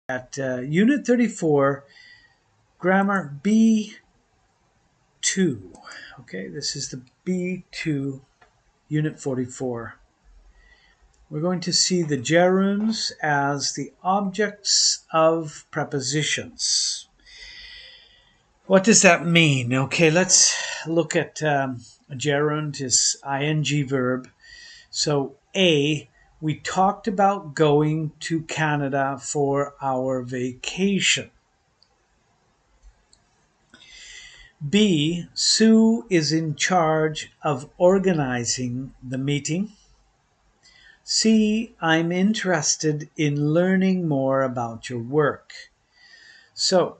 at Unit 34, Grammar B2. Okay, this is the B2, Unit 44. We're going to see the gerunds as the objects of prepositions. What does that mean? Okay, let's look at a gerund is ing verb. So A, we talked about going to Canada for our vacation. B, Sue is in charge of organizing the meeting. C, I'm interested in learning more about your work. So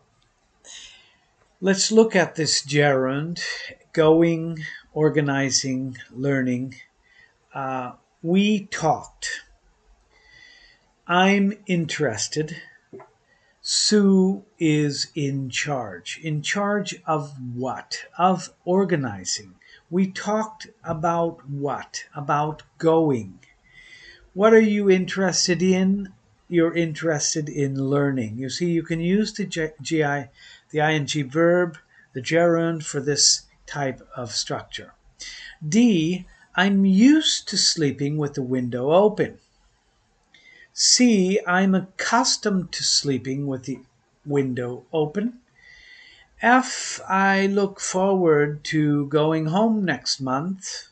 let's look at this gerund, going, organizing, learning. We talked. I'm interested. Sue is in charge. In charge of what? Of organizing. We talked about what? About going. What are you interested in? You're interested in learning. You see, you can use the ing verb, the gerund for this type of structure. D, I'm used to sleeping with the window open. C, I'm accustomed to sleeping with the window open. F, I look forward to going home next month.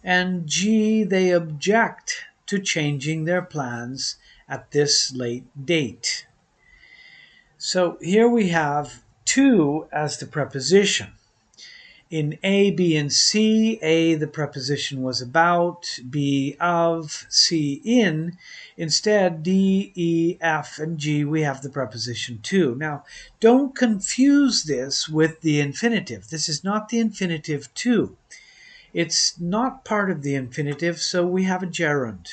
And G, they object to changing their plans at this late date. So here we have to as the preposition. In A, B, and C, A, the preposition was about, B, of, C, in. Instead, D, E, F, and G, we have the preposition to. Now, don't confuse this with the infinitive. This is not the infinitive to. It's not part of the infinitive, so we have a gerund.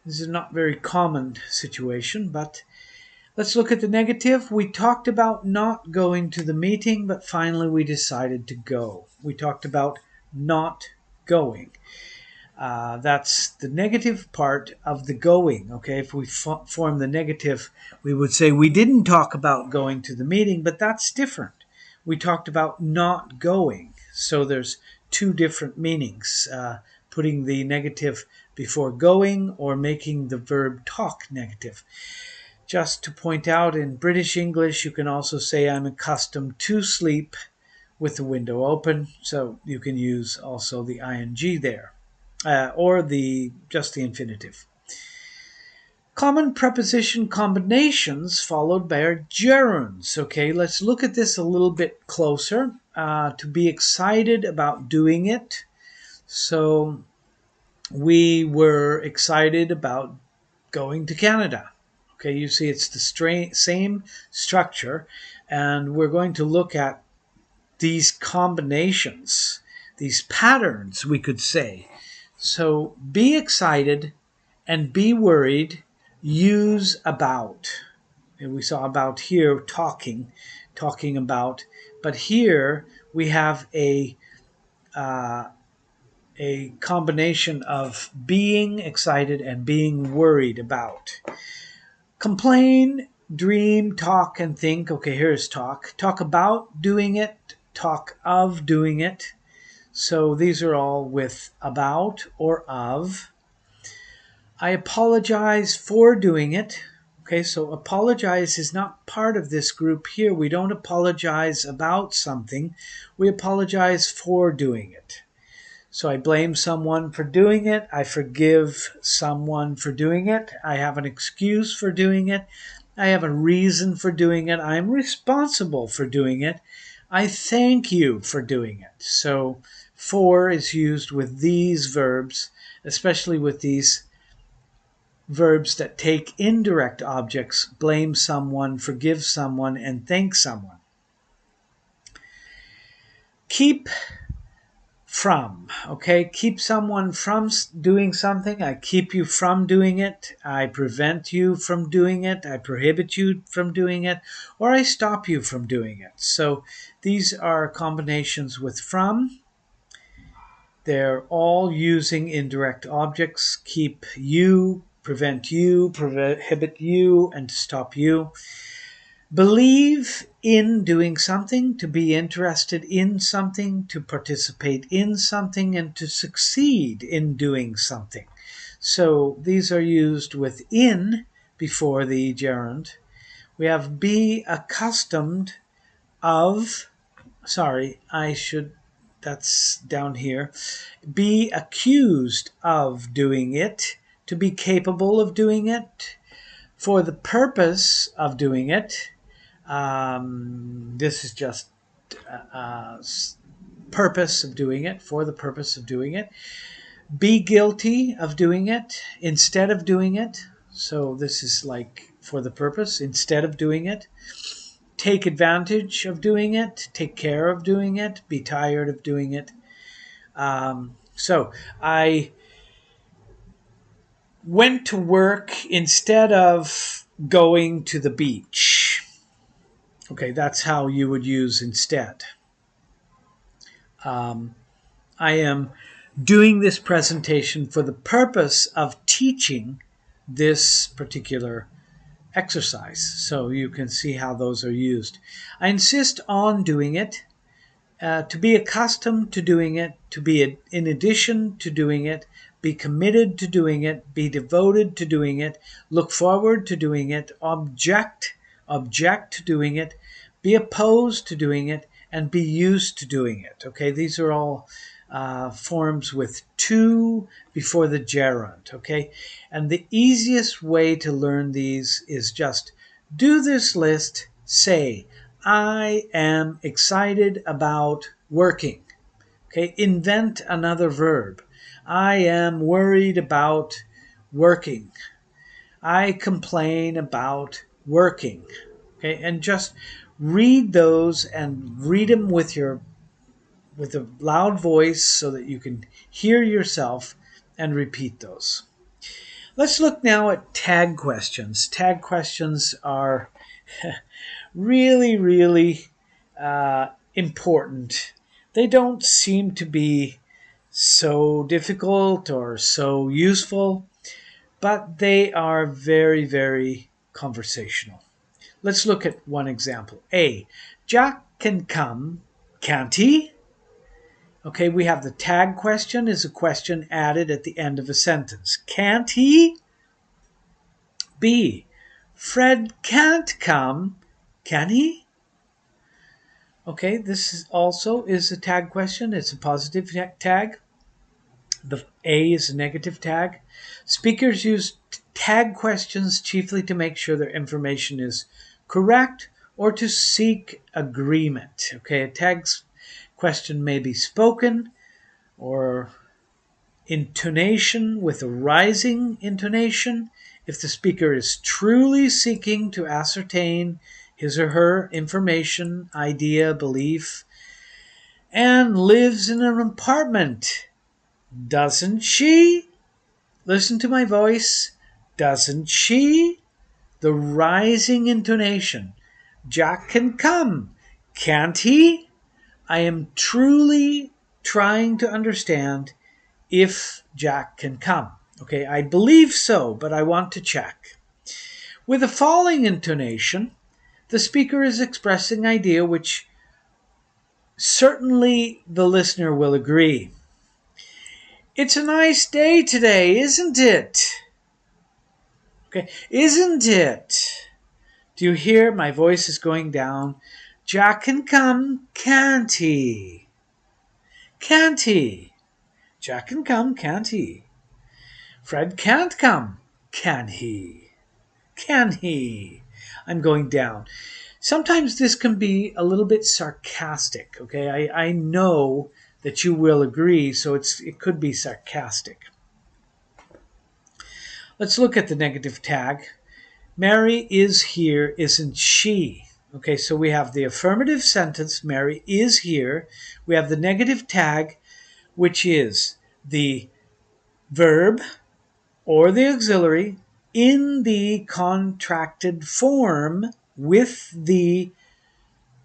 This is not a very common situation, but let's look at the negative. We talked about not going to the meeting, but finally we decided to go. We talked about not going. That's the negative part of the going. Okay, if we form the negative, we would say we didn't talk about going to the meeting, but that's different. We talked about not going. So there's two different meanings, putting the negative before going or making the verb talk negative. Just to point out, in British English, you can also say I'm accustomed to sleep with the window open. So you can use also the ing there, or just the infinitive. Common preposition combinations followed by our gerunds. Okay, let's look at this a little bit closer. To be excited about doing it. So we were excited about going to Canada. Okay, you see it's the same structure, and we're going to look at these combinations, these patterns, we could say. So be excited and be worried, use about. And we saw about here talking about, but here we have a combination of being excited and being worried about. Complain, dream, talk, and think. Okay, here's talk. Talk about doing it, talk of doing it. So these are all with about or of. I apologize for doing it. Okay, so apologize is not part of this group here. We don't apologize about something. We apologize for doing it. So I blame someone for doing it. I forgive someone for doing it. I have an excuse for doing it. I have a reason for doing it. I'm responsible for doing it. I thank you for doing it. So for is used with these verbs, especially with these verbs that take indirect objects, blame someone, forgive someone, and thank someone. Keep from, okay? Keep someone from doing something. I keep you from doing it. I prevent you from doing it. I prohibit you from doing it. Or I stop you from doing it. So these are combinations with from. They're all using indirect objects. Keep you prevent you, prohibit you, and to stop you. Believe in doing something, to be interested in something, to participate in something, and to succeed in doing something. So these are used with in before the gerund. We have be accustomed of, that's down here. Be accused of doing it, to be capable of doing it, for the purpose of doing it. This is just purpose of doing it, for the purpose of doing it. Be guilty of doing it, instead of doing it. So this is like for the purpose, instead of doing it. Take advantage of doing it, take care of doing it, be tired of doing it. So I went to work instead of going to the beach. Okay, that's how you would use instead. I am doing this presentation for the purpose of teaching this particular exercise. So you can see how those are used. I insist on doing it, to be accustomed to doing it, to be in addition to doing it, be committed to doing it, be devoted to doing it, look forward to doing it, object to doing it, be opposed to doing it, and be used to doing it. Okay, these are all forms with to before the gerund. Okay, and the easiest way to learn these is just do this list, say, I am excited about working. Okay, invent another verb. I am worried about working. I complain about working. Okay, and just read those and read them with a loud voice so that you can hear yourself and repeat those. Let's look now at tag questions. Tag questions are really, really important. They don't seem to be so difficult or so useful, but they are very, very conversational. Let's look at one example. A, Jack can come, can't he? Okay, we have the tag question is a question added at the end of a sentence. Can't he? B, Fred can't come, can he? Okay, this is also is a tag question. It's a positive tag. The A is a negative tag. Speakers use tag questions chiefly to make sure their information is correct or to seek agreement. Okay, a tag question may be spoken or intonation with a rising intonation if the speaker is truly seeking to ascertain his or her information, idea, belief, and lives in an apartment. Doesn't she? Listen to my voice. Doesn't she? The rising intonation. Jack can come, can't he? I am truly trying to understand if Jack can come. Okay, I believe so, but I want to check. With a falling intonation, the speaker is expressing idea which certainly the listener will agree. It's a nice day today, isn't it? Okay, isn't it? Do you hear my voice is going down? Jack can come, can't he? Can't he? Jack can come, can't he? Fred can't come, can he? Can he? I'm going down. Sometimes this can be a little bit sarcastic, okay? I know that you will agree, so it could be sarcastic. Let's look at the negative tag. Mary is here, isn't she? Okay, so we have the affirmative sentence, Mary is here. We have the negative tag, which is the verb or the auxiliary in the contracted form with the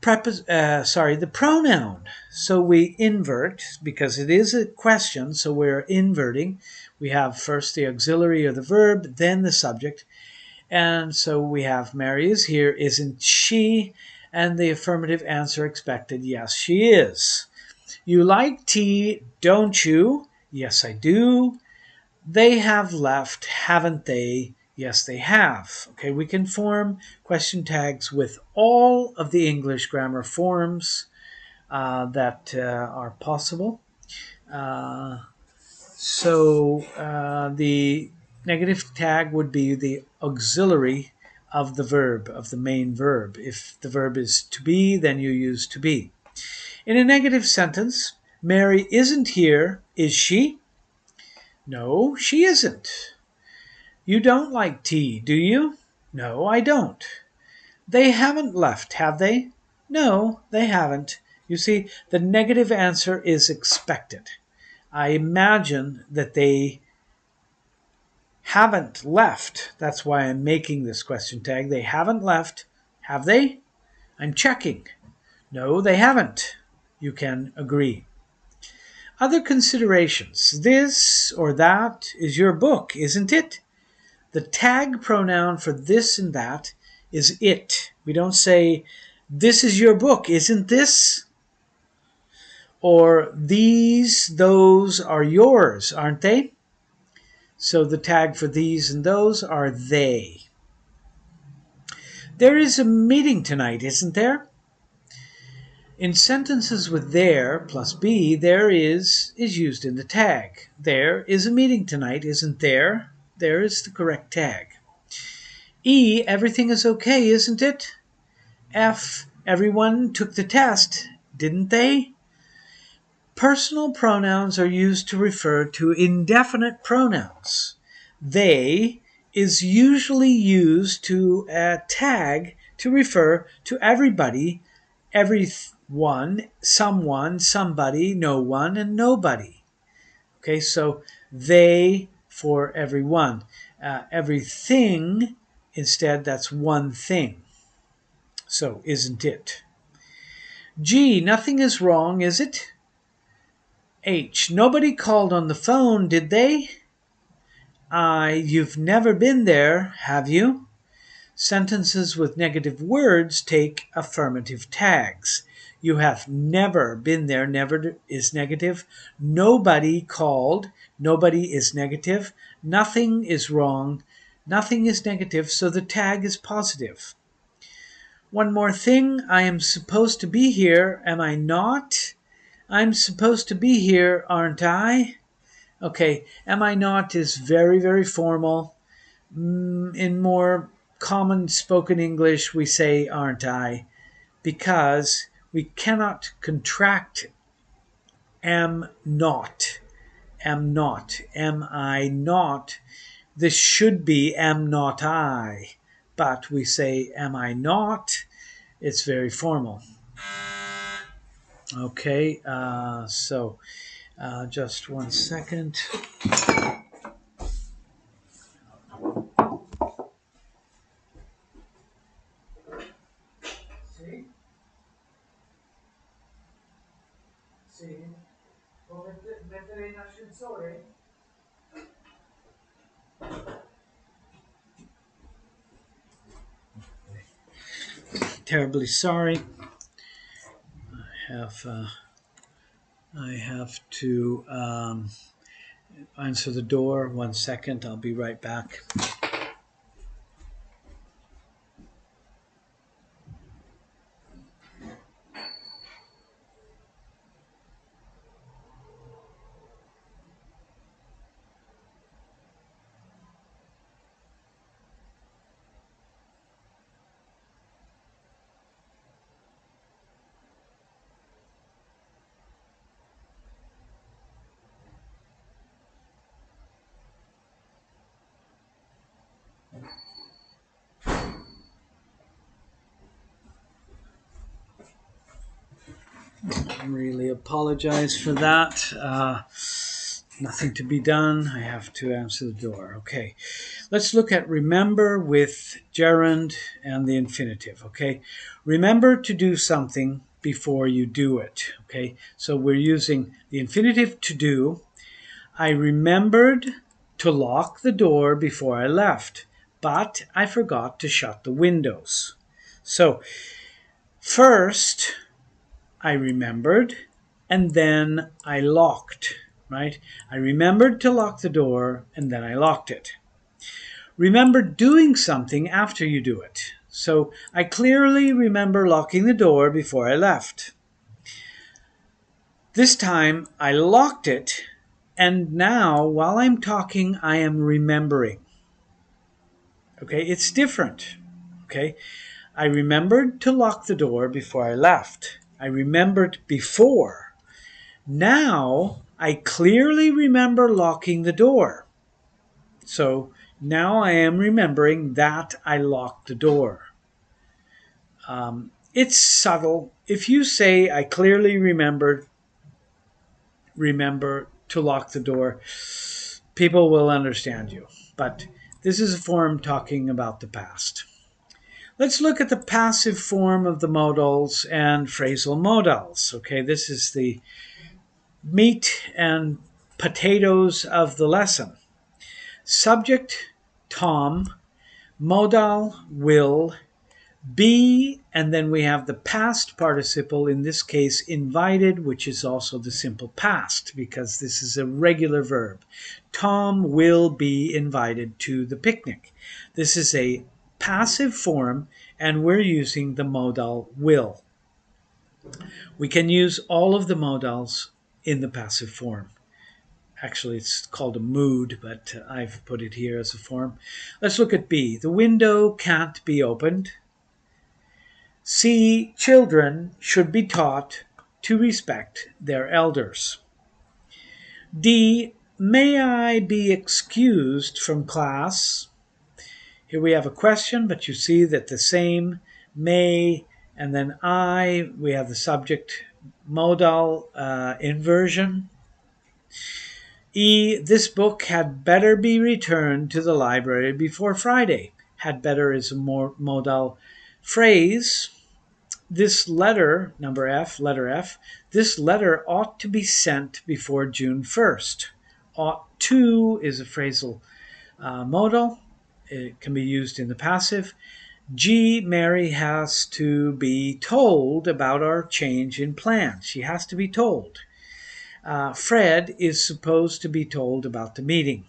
the pronoun. So we invert because it is a question, so we're inverting. We have first the auxiliary or the verb, then the subject. And so we have Mary is here, isn't she? And the affirmative answer expected, yes, she is. You like tea, don't you? Yes, I do. They have left, haven't they? Yes, they have. Okay, we can form question tags with all of the English grammar forms that are possible. The negative tag would be the auxiliary of the verb, of the main verb. If the verb is to be, then you use to be. In a negative sentence, Mary isn't here, is she? No, she isn't. You don't like tea, do you? No, I don't. They haven't left, have they? No, they haven't. You see, the negative answer is expected. I imagine that they haven't left. That's why I'm making this question tag. They haven't left, have they? I'm checking. No, they haven't. You can agree. Other considerations. This or that is your book, isn't it? The tag pronoun for this and that is it. We don't say, this is your book, isn't this? Or these, those are yours, aren't they? So the tag for these and those are they. There is a meeting tonight, isn't there? In sentences with there plus be, there is used in the tag. There is a meeting tonight, isn't there? There is the correct tag. E, everything is okay, isn't it? F, everyone took the test, didn't they? Personal pronouns are used to refer to indefinite pronouns. They is usually used to tag to refer to everybody, everyone, someone, somebody, no one, and nobody. Okay, so they for everyone. Everything, instead, that's one thing. So, isn't it? G, nothing is wrong, is it? H, nobody called on the phone, did they? I, you've never been there, have you? Sentences with negative words take affirmative tags. You have never been there, never is negative. Nobody called, nobody is negative. Nothing is wrong, nothing is negative, so the tag is positive. One more thing, I am supposed to be here, am I not? I'm supposed to be here, aren't I? Okay, am I not is very, very formal. In more common spoken English, we say aren't I, because we cannot contract am not, am not, am I not. This should be am not I, but we say am I not. It's very formal. Okay, just 1 second. Terribly sorry. I have to answer the door. 1 second. I'll be right back. I really apologize for that. Nothing to be done. I have to answer the door. Okay. Let's look at remember with gerund and the infinitive. Okay. Remember to do something before you do it. Okay. So we're using the infinitive to do. I remembered to lock the door before I left, but I forgot to shut the windows. So first, I remembered, and then I locked, right? I remembered to lock the door, and then I locked it. Remember doing something after you do it. So I clearly remember locking the door before I left. This time I locked it, and now while I'm talking, I am remembering. Okay, it's different. Okay, I remembered to lock the door before I left. I remembered before. Now I clearly remember locking the door. So now I am remembering that I locked the door. It's subtle. If you say I clearly remember to lock the door, people will understand you. But this is a form talking about the past. Let's look at the passive form of the modals and phrasal modals. Okay, this is the meat and potatoes of the lesson. Subject, Tom, modal, will, be, and then we have the past participle, in this case invited, which is also the simple past because this is a regular verb. Tom will be invited to the picnic. This is a passive form and we're using the modal will. We can use all of the modals in the passive form. Actually, it's called a mood, but I've put it here as a form. Let's look at B. The window can't be opened. C. Children should be taught to respect their elders. D. May I be excused from class? Here we have a question, but you see that the same may and then I, we have the subject modal inversion. E. This book had better be returned to the library before Friday. Had better is a more modal phrase. This letter, number F, letter F, this letter ought to be sent before June 1st. Ought to is a phrasal modal. It can be used in the passive. G, Mary has to be told about our change in plans. She has to be told. Fred is supposed to be told about the meeting.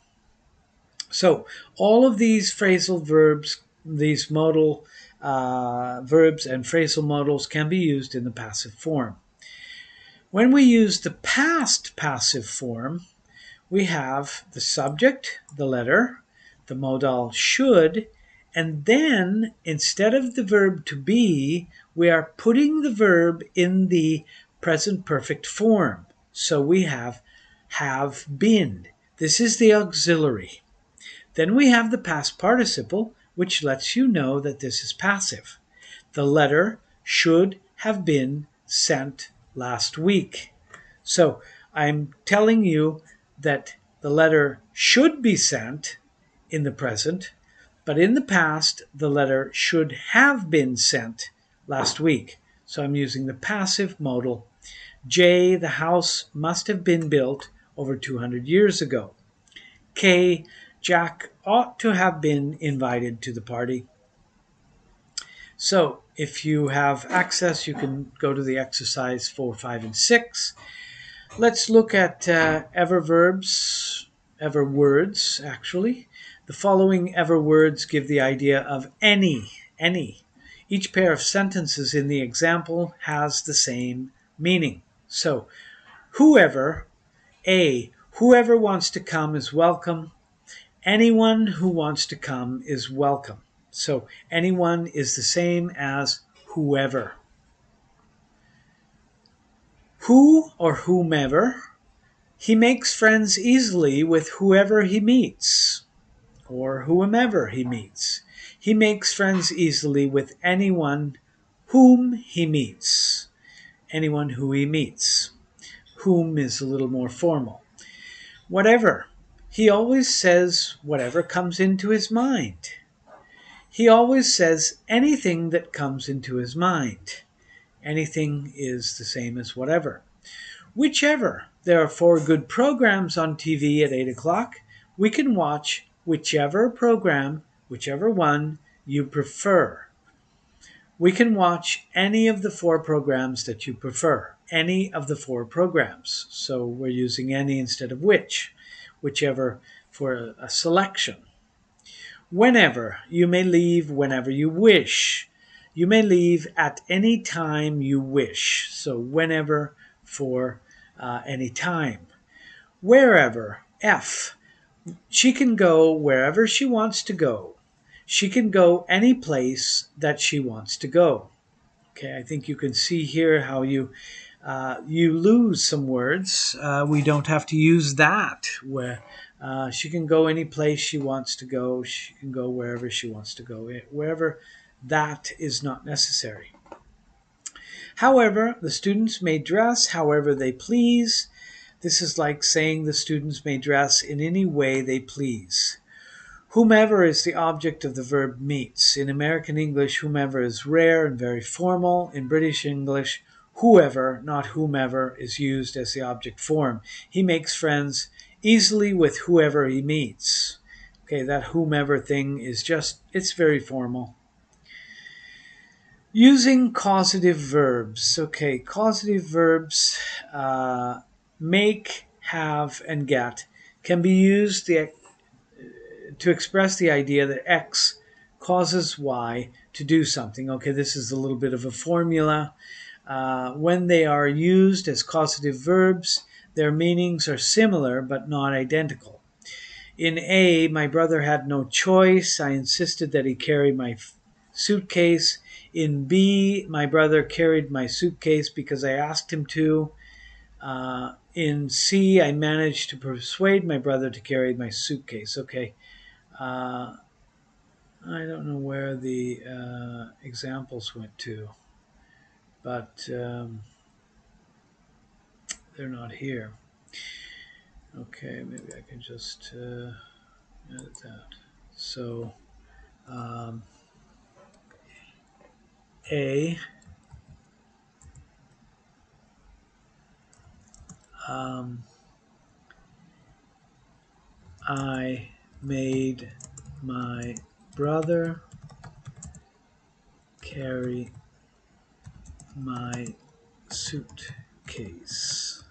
So all of these phrasal verbs, these modal verbs and phrasal modals can be used in the passive form. When we use the past passive form, we have the subject, the letter, the modal should, and then instead of the verb to be, we are putting the verb in the present perfect form. So we have been. This is the auxiliary. Then we have the past participle, which lets you know that this is passive. The letter should have been sent last week. So I'm telling you that the letter should be sent in the present, but in the past, the letter should have been sent last week. So I'm using the passive modal. J, the house must have been built over 200 years ago. K, Jack ought to have been invited to the party. So if you have access, you can go to the exercise 4, 5, and 6. Let's look at ever words, actually. The following ever words give the idea of any. Each pair of sentences in the example has the same meaning. So, whoever, A, whoever wants to come is welcome. Anyone who wants to come is welcome. So, anyone is the same as whoever. Who or whomever, he makes friends easily with whoever he meets, or whomever he meets. He makes friends easily with anyone whom he meets. Anyone who he meets. Whom is a little more formal. Whatever. He always says whatever comes into his mind. He always says anything that comes into his mind. Anything is the same as whatever. Whichever. There are 4 good programs on TV at 8 o'clock. We can watch whichever program, whichever one you prefer. We can watch any of the 4 programs that you prefer. Any of the 4 programs. So we're using any instead of which. Whichever for a selection. Whenever. You may leave whenever you wish. You may leave at any time you wish. So whenever for any time. Wherever. F. She can go wherever she wants to go. She can go any place that she wants to go. Okay, I think you can see here how you lose some words. We don't have to use that. Where she can go any place she wants to go. She can go wherever she wants to go. Wherever that is not necessary. However, the students may dress however they please. This is like saying the students may dress in any way they please. Whomever is the object of the verb meets. In American English, whomever is rare and very formal. In British English, whoever, not whomever, is used as the object form. He makes friends easily with whoever he meets. Okay, that whomever thing is just, it's very formal. Using causative verbs. Okay, causative verbs, make, have, and get, can be used to express the idea that X causes Y to do something. Okay, this is a little bit of a formula. When they are used as causative verbs, their meanings are similar but not identical. In A, my brother had no choice. I insisted that he carry my suitcase. In B, my brother carried my suitcase because I asked him to. In C, I managed to persuade my brother to carry my suitcase. Okay. I don't know where the examples went to, but they're not here. Okay, maybe I can just edit that. So A, I made my brother carry my suitcase.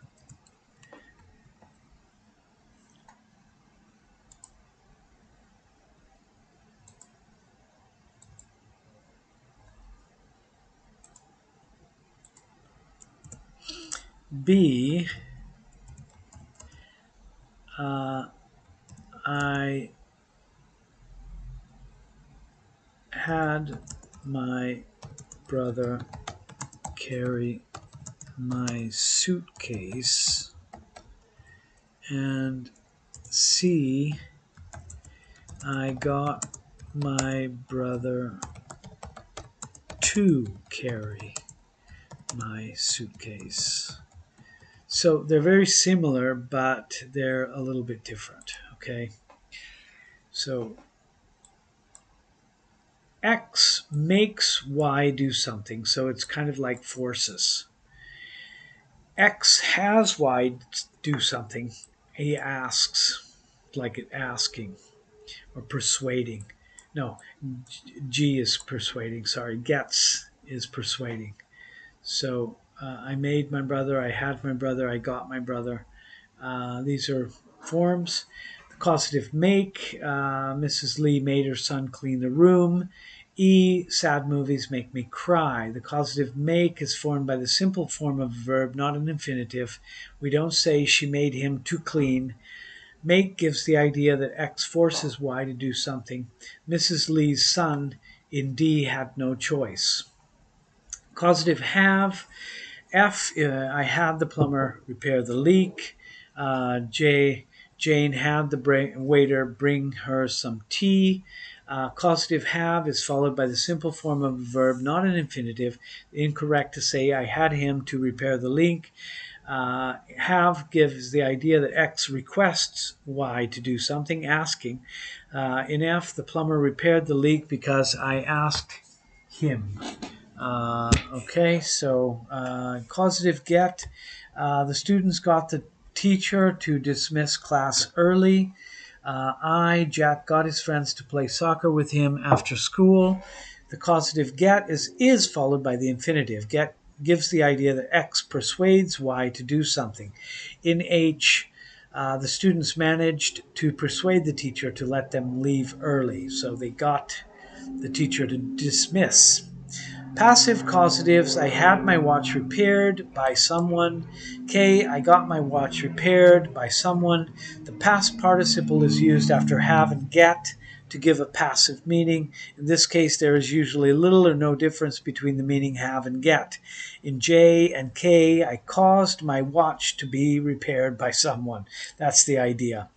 B, I had my brother carry my suitcase. And C, I got my brother to carry my suitcase. So they're very similar, but they're a little bit different, okay? So X makes Y do something, so it's kind of like forces. X has Y do something. He asks, like it asking or persuading. No, G is persuading, sorry. Gets is persuading. So I made my brother, I had my brother, I got my brother. These are forms. The causative make, Mrs. Lee made her son clean the room. E, sad movies make me cry. The causative make is formed by the simple form of a verb, not an infinitive. We don't say she made him to clean. Make gives the idea that X forces Y to do something. Mrs. Lee's son in D had no choice. Causative have. F, I had the plumber repair the leak. J, Jane had the waiter bring her some tea. Causative have is followed by the simple form of a verb, not an infinitive. Incorrect to say I had him to repair the leak. Have gives the idea that X requests Y to do something, asking. In F, the plumber repaired the leak because I asked him. Okay, so causative get. The students got the teacher to dismiss class early. Jack got his friends to play soccer with him after school. The causative get is followed by the infinitive. Get gives the idea that X persuades Y to do something. In H, the students managed to persuade the teacher to let them leave early. So they got the teacher to dismiss. Passive causatives, I had my watch repaired by someone. K, I got my watch repaired by someone. The past participle is used after have and get to give a passive meaning. In this case, there is usually little or no difference between the meaning have and get. In J and K, I caused my watch to be repaired by someone. That's the idea.